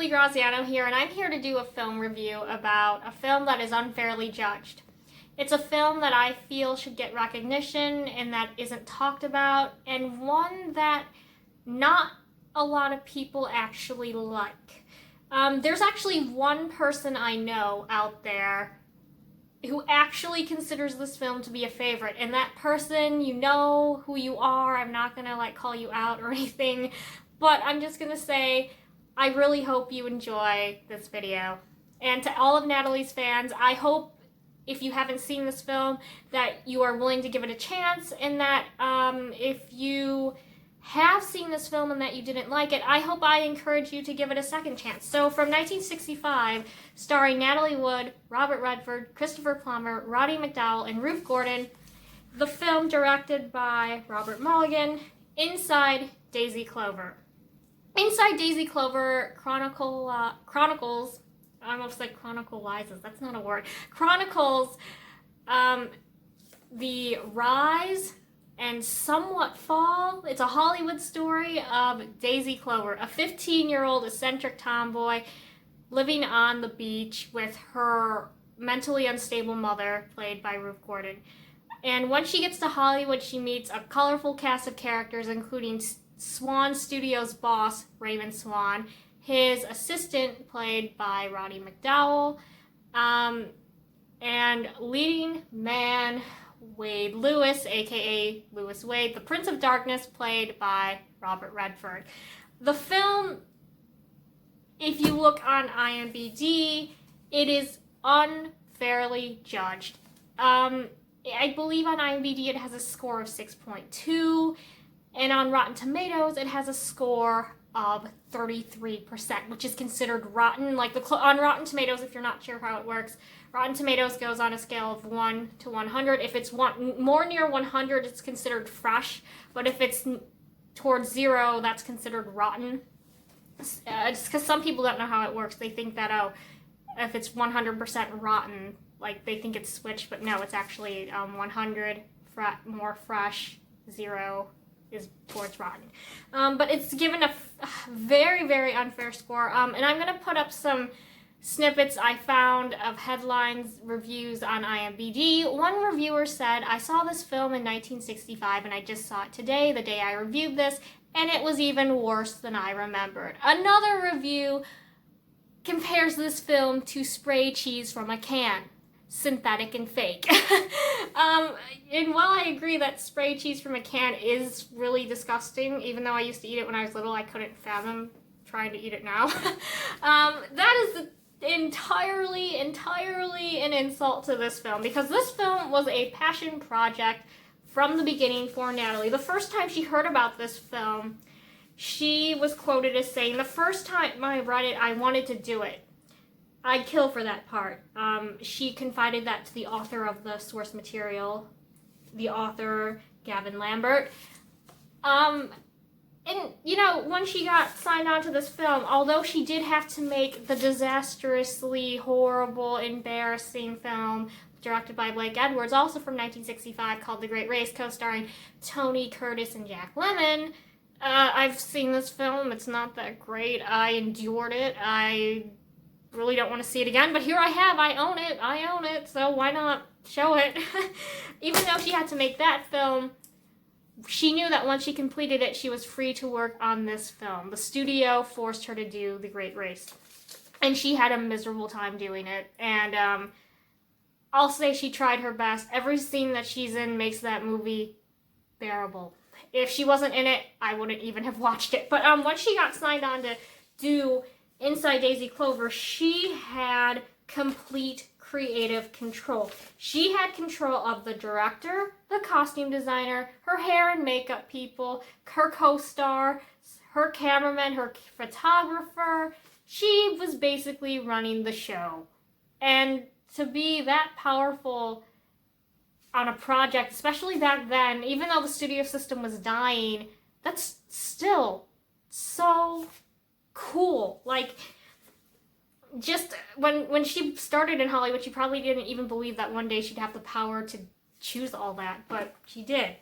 Natalie Graziano here, and I'm here to do a film review about a film that is unfairly judged. It's a film that I feel should get recognition and that isn't talked about, and one that not a lot of people actually like. There's actually one person I know out there who actually considers this film to be a favorite, and that person, you know who you are. I'm not gonna call you out or anything, but I'm just gonna say I really hope you enjoy this video. And to all of Natalie's fans, I hope if you haven't seen this film that you are willing to give it a chance, and that if you have seen this film and that you didn't like it, I hope I encourage you to give it a second chance. So from 1965, starring Natalie Wood, Robert Redford, Christopher Plummer, Roddy McDowell, and Ruth Gordon, the film directed by Robert Mulligan, Inside Daisy Clover. Inside Daisy Clover chronicles, I almost said chronicalizes, that's not a word, chronicles the rise and somewhat fall. It's a Hollywood story of Daisy Clover, a 15-year-old eccentric tomboy living on the beach with her mentally unstable mother, played by Ruth Gordon. And when she gets to Hollywood, she meets a colorful cast of characters, including SWAN Studios boss, Raymond Swan, his assistant, played by Roddy McDowell, and leading man, Wade Lewis, aka Lewis Wade, the Prince of Darkness, played by Robert Redford. The film, if you look on IMDb, it is unfairly judged. I believe on IMDb it has a score of 6.2, and on Rotten Tomatoes it has a score of 33%, which is considered rotten. On Rotten Tomatoes, if you're not sure how it works, Rotten Tomatoes goes on a scale of 1 to 100. If it's more near 100, it's considered fresh, but if it's towards 0, that's considered rotten. It's because some people don't know how it works. They think that, if it's 100% rotten, they think it's switched, but no, it's actually 100 more fresh, 0 is towards rotten. But it's given a very, very unfair score. And I'm going to put up some snippets I found of headlines, reviews on IMDb. One reviewer said, "I saw this film in 1965 and I just saw it today, the day I reviewed this, and it was even worse than I remembered." Another review compares this film to spray cheese from a can. Synthetic and fake. And while I agree that spray cheese from a can is really disgusting, even though I used to eat it when I was little, I couldn't fathom trying to eat it now. That is entirely an insult to this film, because this film was a passion project from the beginning for Natalie. The first time she heard about this film, she was quoted as saying, "The first time I read it, I wanted to do it. I'd kill for that part." She confided that to the author of the source material, the author, Gavin Lambert. And, when she got signed on to this film, although she did have to make the disastrously horrible, embarrassing film directed by Blake Edwards, also from 1965, called The Great Race, co-starring Tony Curtis and Jack Lemmon. I've seen this film. It's not that great. I endured it. I really don't want to see it again, but here I have. I own it, so why not show it? Even though she had to make that film, she knew that once she completed it, she was free to work on this film. The studio forced her to do The Great Race, and she had a miserable time doing it, and I'll say she tried her best. Every scene that she's in makes that movie bearable. If she wasn't in it, I wouldn't even have watched it. But once she got signed on to do Inside Daisy Clover, she had complete creative control. She had control of the director, the costume designer, her hair and makeup people, her co-star, her cameraman, her photographer. She was basically running the show. And to be that powerful on a project, especially back then, even though the studio system was dying, that's still so cool. Just when she started in Hollywood, she probably didn't even believe that one day she'd have the power to choose all that, but she did.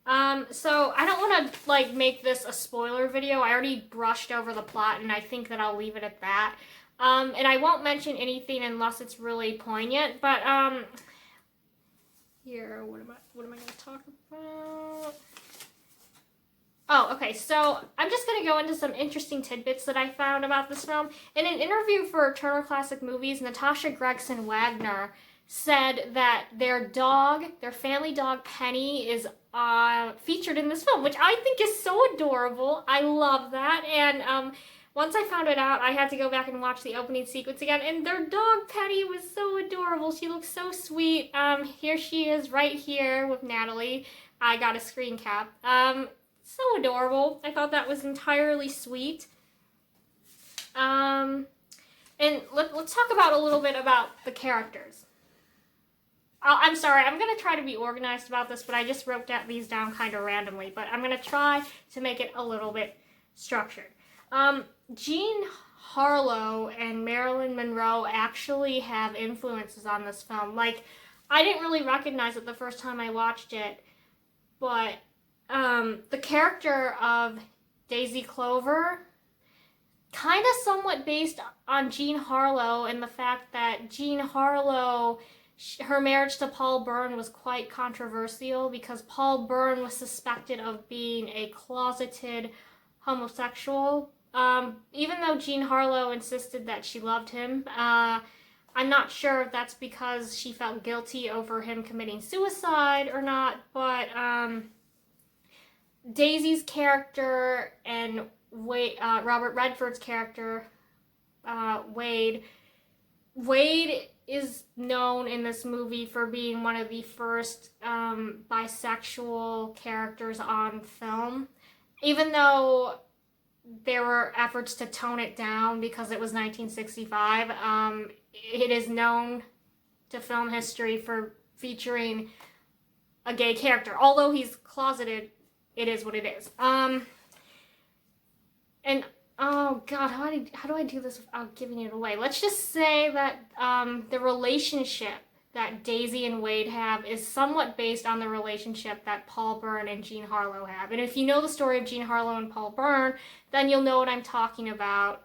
So I don't want to, like, make this a spoiler video. I already brushed over the plot, and I think that I'll leave it at that. And I won't mention anything unless it's really poignant, but, here, what am I going to talk about? Oh, okay, so I'm just going to go into some interesting tidbits that I found about this film. In an interview for Turner Classic Movies, Natasha Gregson Wagner said that their family dog Penny, is featured in this film, which I think is so adorable. I love that. And once I found it out, I had to go back and watch the opening sequence again, and their dog Penny was so adorable. She looks so sweet. Here she is right here with Natalie. I got a screen cap. So adorable. I thought that was entirely sweet. And let's talk about a little bit about the characters. I'm sorry, I'm going to try to be organized about this, but I just wrote these down kind of randomly. But I'm going to try to make it a little bit structured. Jean Harlow and Marilyn Monroe actually have influences on this film. Like, I didn't really recognize it the first time I watched it, but the character of Daisy Clover, kind of somewhat based on Jean Harlow, and the fact that Jean Harlow, her marriage to Paul Byrne was quite controversial because Paul Byrne was suspected of being a closeted homosexual. Even though Jean Harlow insisted that she loved him, I'm not sure if that's because she felt guilty over him committing suicide or not, but Daisy's character and Robert Redford's character, Wade is known in this movie for being one of the first bisexual characters on film. Even though there were efforts to tone it down because it was 1965, it is known to film history for featuring a gay character. Although he's closeted, it is what it is. And oh God, how do I do this without giving it away? Let's just say that the relationship that Daisy and Wade have is somewhat based on the relationship that Paul Byrne and Jean Harlow have. And if you know the story of Jean Harlow and Paul Byrne, then you'll know what I'm talking about.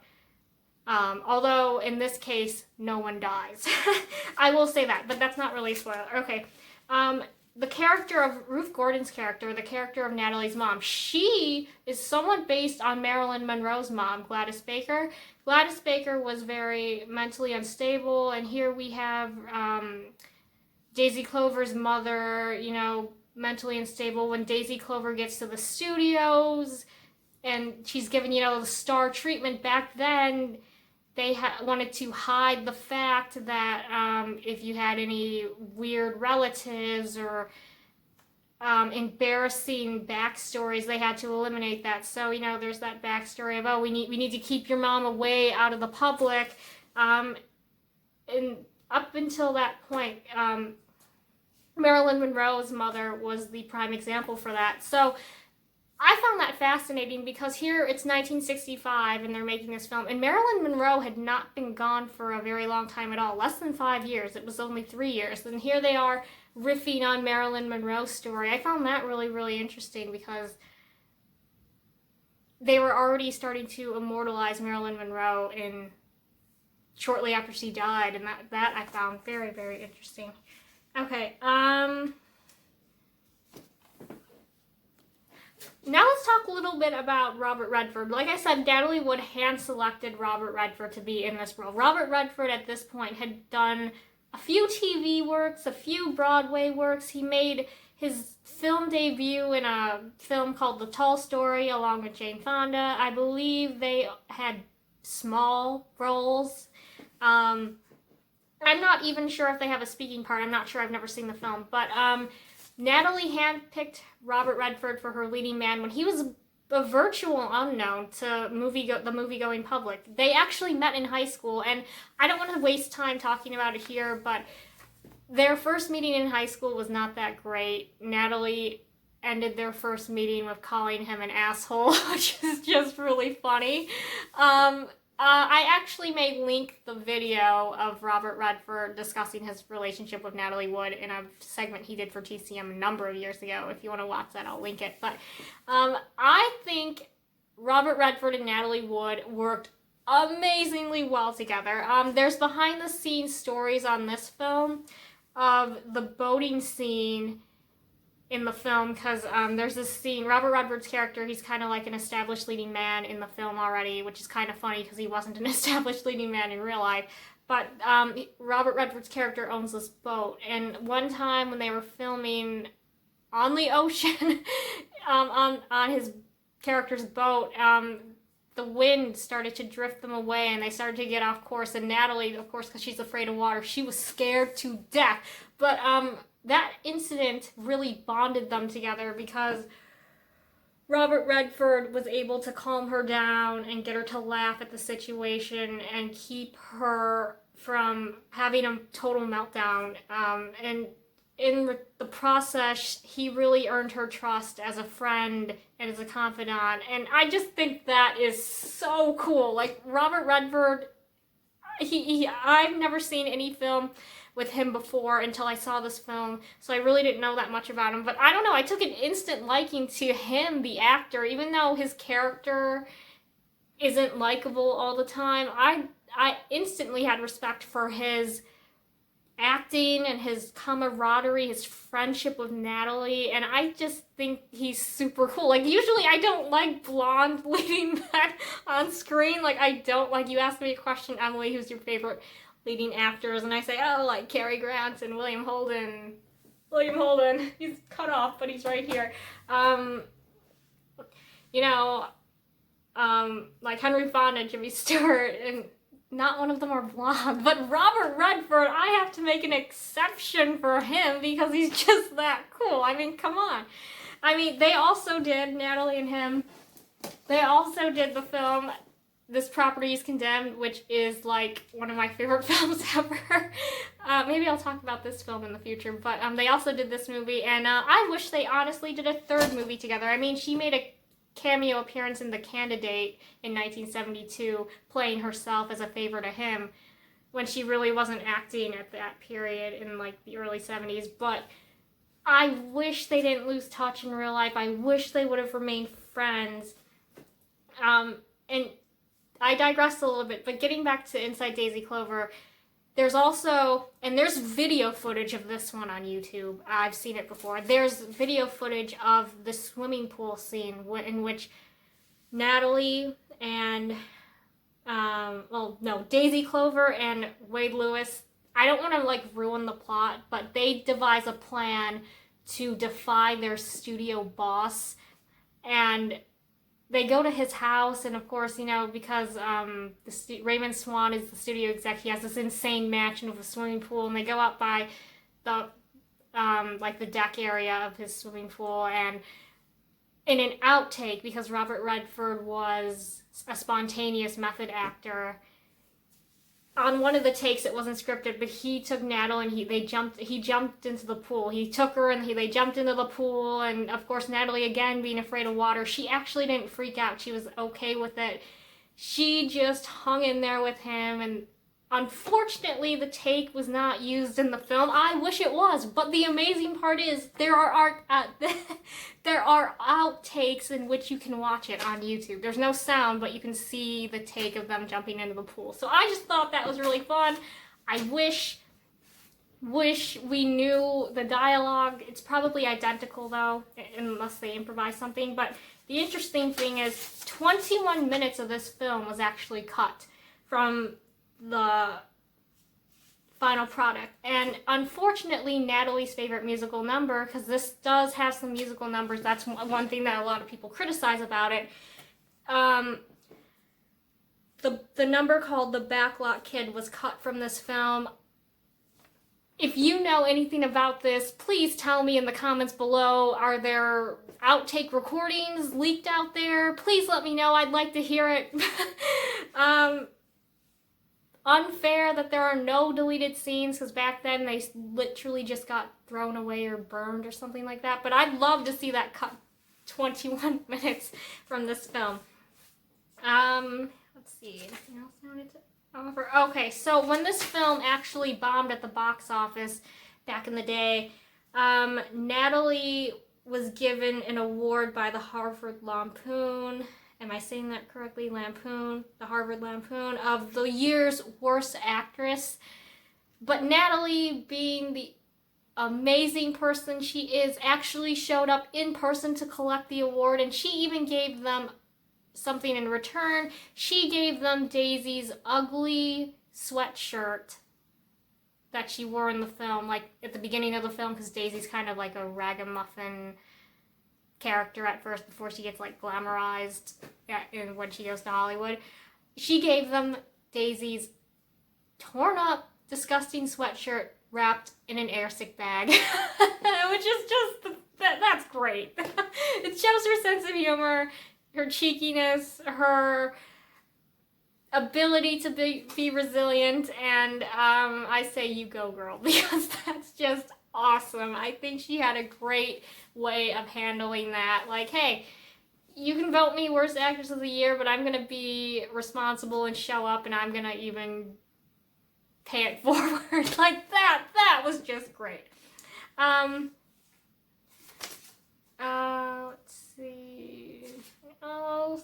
Although in this case, no one dies. I will say that, but that's not really a spoiler. Okay. The character of Ruth Gordon's character, the character of Natalie's mom, she is somewhat based on Marilyn Monroe's mom, Gladys Baker. Gladys Baker was very mentally unstable, and here we have Daisy Clover's mother, you know, mentally unstable. When Daisy Clover gets to the studios and she's given, you know, the star treatment back then, they wanted to hide the fact that if you had any weird relatives or embarrassing backstories, they had to eliminate that. So, you know, there's that backstory of, oh, we need to keep your mom away out of the public. And up until that point, Marilyn Monroe's mother was the prime example for that. So I found that fascinating because here it's 1965 and they're making this film, and Marilyn Monroe had not been gone for a very long time at all, less than 5 years. It was only 3 years. And here they are riffing on Marilyn Monroe's story. I found that really, really interesting because they were already starting to immortalize Marilyn Monroe shortly after she died, and that I found very, very interesting. Okay, now let's talk a little bit about Robert Redford. Like I said, Natalie Wood hand-selected Robert Redford to be in this role. Robert Redford at this point had done a few TV works, a few Broadway works. He made his film debut in a film called The Tall Story along with Jane Fonda. I believe they had small roles. I'm not even sure if they have a speaking part. I'm not sure. I've never seen the film. But Natalie handpicked Robert Redford for her leading man when he was a virtual unknown to the movie-going public. They actually met in high school, and I don't want to waste time talking about it here, but their first meeting in high school was not that great. Natalie ended their first meeting with calling him an asshole, which is just really funny. I actually may link the video of Robert Redford discussing his relationship with Natalie Wood in a segment he did for TCM a number of years ago. If you want to watch that, I'll link it. But I think Robert Redford and Natalie Wood worked amazingly well together. There's behind-the-scenes stories on this film of the boating scene in the film, because there's this scene, Robert Redford's character, he's kind of like an established leading man in the film already, which is kind of funny because he wasn't an established leading man in real life. But Robert Redford's character owns this boat, and one time when they were filming on the ocean, on his character's boat, the wind started to drift them away, and they started to get off course. And Natalie, of course, because she's afraid of water, she was scared to death. But that incident really bonded them together, because Robert Redford was able to calm her down and get her to laugh at the situation and keep her from having a total meltdown. And in the process, he really earned her trust as a friend and as a confidant. And I just think that is so cool. Like, Robert Redford, I've never seen any film with him before until I saw this film, so I really didn't know that much about him. But I don't know, I took an instant liking to him, the actor, even though his character isn't likable all the time. I instantly had respect for his acting and his camaraderie, his friendship with Natalie, and I just think he's super cool. Like, usually I don't like blonde leading men on screen. Like, I don't like, you asked me a question, Emily, who's your favorite leading actors, and I say, oh, like Cary Grant and William Holden. He's cut off, but he's right here. Like Henry Fonda, Jimmy Stewart, and not one of them are blonde. But Robert Redford, I have to make an exception for him because he's just that cool. I mean, come on. I mean, they also did, Natalie and him, they also did the film This Property is Condemned, which is like one of my favorite films ever. Maybe I'll talk about this film in the future, but they also did this movie, and I wish they honestly did a third movie together. I mean, she made a cameo appearance in The Candidate in 1972, playing herself as a favor to him, when she really wasn't acting at that period in like the early 70s. But I wish they didn't lose touch in real life. I wish they would have remained friends. And I digressed a little bit, but getting back to Inside Daisy Clover, there's also, and there's video footage of this one on YouTube. I've seen it before. There's video footage of the swimming pool scene in which Natalie and, Daisy Clover and Wade Lewis, I don't want to like ruin the plot, but they devise a plan to defy their studio boss, and they go to his house, and of course, because Raymond Swan is the studio exec, he has this insane mansion with a swimming pool, and they go out by the the deck area of his swimming pool, and in an outtake, because Robert Redford was a spontaneous method actor, on one of the takes it wasn't scripted, but he took Natalie and he jumped into the pool. He took her and they jumped into the pool, and of course Natalie, again being afraid of water, she actually didn't freak out. She was okay with it. She just hung in there with him, and unfortunately the take was not used in the film. I wish it was, but the amazing part is there are outtakes in which you can watch it on YouTube. There's no sound, but you can see the take of them jumping into the pool. So I just thought that was really fun. I wish we knew the dialogue. It's probably identical though, unless they improvise something. But the interesting thing is 21 minutes of this film was actually cut from the final product. And unfortunately, Natalie's favorite musical number, because this does have some musical numbers, that's one thing that a lot of people criticize about it, the number called The Backlot Kid was cut from this film. If you know anything about this, please tell me in the comments below. Are there outtake recordings leaked out there? Please let me know. I'd like to hear it. Unfair that there are no deleted scenes, because back then they literally just got thrown away or burned or something like that. But I'd love to see that cut 21 minutes from this film. let's see, anything else I wanted to offer? Okay, so when this film actually bombed at the box office back in the day, Natalie was given an award by the Harvard Lampoon. Am I saying that correctly? Lampoon, the Harvard Lampoon, of the year's worst actress. But Natalie, being the amazing person she is, actually showed up in person to collect the award, and she even gave them something in return. She gave them Daisy's ugly sweatshirt that she wore in the film, like at the beginning of the film, because Daisy's kind of like a ragamuffin character at first before she gets like glamorized when she goes to Hollywood. She gave them Daisy's torn up, disgusting sweatshirt wrapped in an airsick bag, which is just, that's great. It shows her sense of humor, her cheekiness, her ability to be resilient, and I say you go, girl, because that's just awesome. I think she had a great way of handling that. Like, hey, you can vote me worst actress of the year, but I'm going to be responsible and show up, and I'm going to even pay it forward. Like, that was just great. Let's see. What else?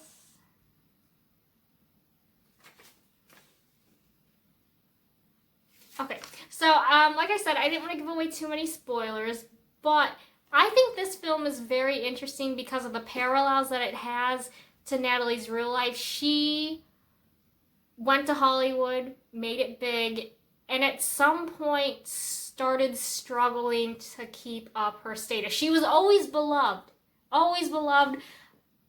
Okay, so like I said, I didn't want to give away too many spoilers, but I think this film is very interesting because of the parallels that it has to Natalie's real life. She went to Hollywood, made it big, and at some point started struggling to keep up her status. She was always beloved,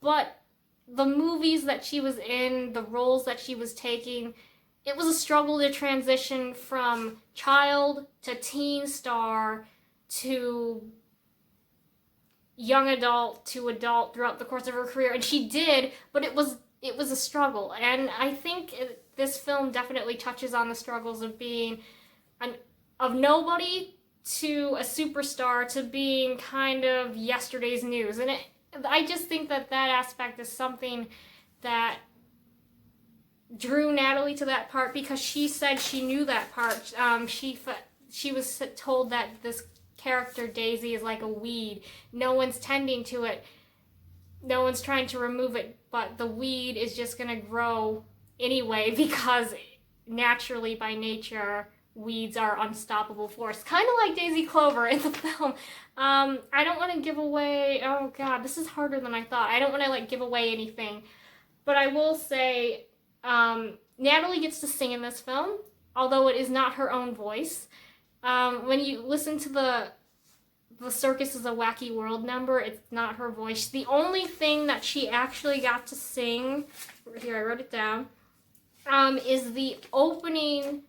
but the movies that she was in, the roles that she was taking, it was a struggle to transition from child to teen star to young adult to adult throughout the course of her career. And she did, but it was a struggle. And I think this film definitely touches on the struggles of being of nobody to a superstar to being kind of yesterday's news. And I just think that aspect is something that drew Natalie to that part, because she said she knew that part. She was told that this character Daisy is like a weed. No one's tending to it. No one's trying to remove it, but the weed is just going to grow anyway, because naturally, by nature, weeds are unstoppable force. Kind of like Daisy Clover in the film. I don't want to give away... Oh, God, this is harder than I thought. I don't want to, give away anything. But I will say, Natalie gets to sing in this film, although it is not her own voice. When you listen to the Circus is a Wacky World number, it's not her voice. The only thing that she actually got to sing, here I wrote it down, is the opening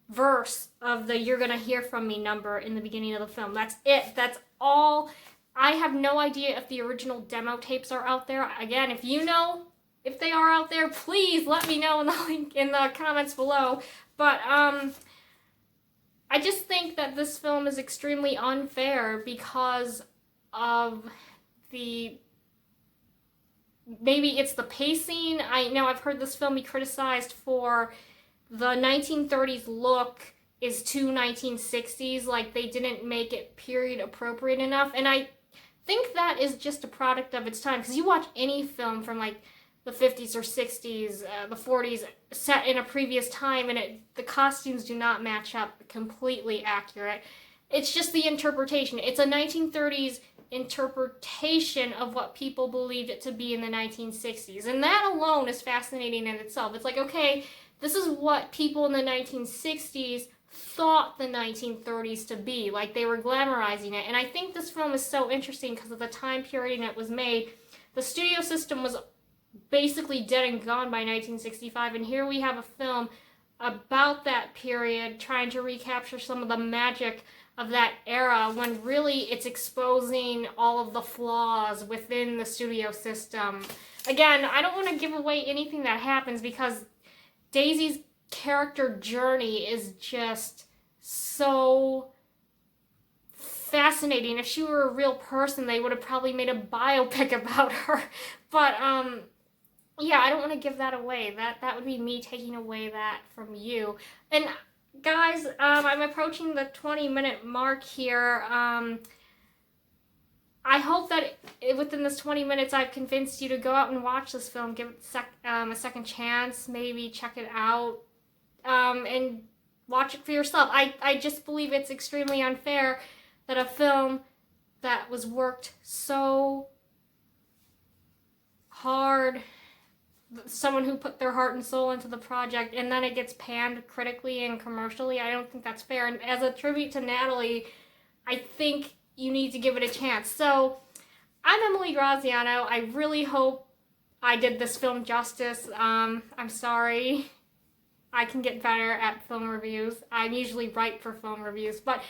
verse of the You're Gonna Hear From Me number in the beginning of the film. That's it. That's all. I have no idea if the original demo tapes are out there. Again, if you know if they are out there, please let me know in the link in the comments below. But I just think that this film is extremely unfair because of maybe it's the pacing. I know I've heard this film be criticized for the 1930s look is too 1960s, like they didn't make it period appropriate enough. And I think that is just a product of its time, because you watch any film from like the 50s or 60s, the 40s, set in a previous time, and the costumes do not match up completely accurate. It's just the interpretation. It's a 1930s interpretation of what people believed it to be in the 1960s. And that alone is fascinating in itself. It's like, okay, this is what people in the 1960s thought the 1930s to be. Like, they were glamorizing it. And I think this film is so interesting because of the time period it was made. The studio system was basically dead and gone by 1965, and here we have a film about that period trying to recapture some of the magic of that era, when really it's exposing all of the flaws within the studio system. Again, I don't want to give away anything that happens because Daisy's character journey is just so fascinating. If she were a real person, they would have probably made a biopic about her. But yeah, I don't want to give that away. That would be me taking away that from you. And guys, I'm approaching the 20-minute mark here. I hope that within this 20 minutes I've convinced you to go out and watch this film, give it a second chance, maybe check it out, and watch it for yourself. I just believe it's extremely unfair that a film that was worked so hard, someone who put their heart and soul into the project, and then it gets panned critically and commercially. I don't think that's fair. And as a tribute to Natalie, I think you need to give it a chance. So, I'm Emily Graziano. I really hope I did this film justice. I'm sorry. I can get better at film reviews. I'm usually right for film reviews, but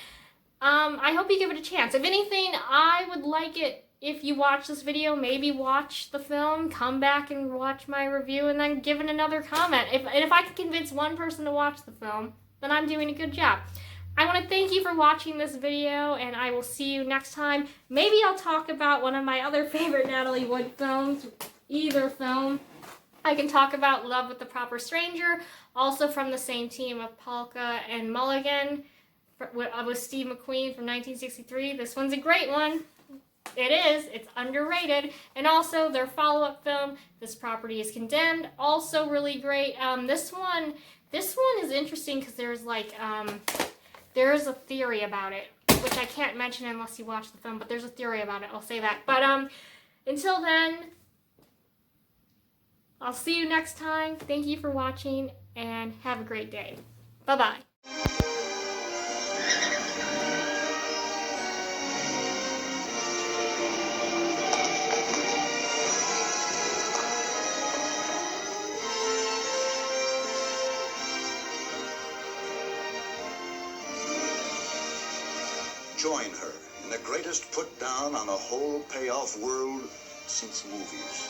I hope you give it a chance. If anything, I would like it if you watch this video, maybe watch the film, come back and watch my review, and then give it another comment. If I can convince one person to watch the film, then I'm doing a good job. I want to thank you for watching this video, and I will see you next time. Maybe I'll talk about one of my other favorite Natalie Wood films, either film. I can talk about Love with the Proper Stranger, also from the same team of Polka and Mulligan, with Steve McQueen from 1963. This one's a great one. It is. It's underrated. And also their follow-up film, This Property is Condemned, also really great. This one is interesting because there's like... There is a theory about it, which I can't mention unless you watch the film, but there's a theory about it. I'll say that. But until then, I'll see you next time. Thank you for watching, and have a great day. Bye-bye. Join her in the greatest put down on the whole payoff world since movies.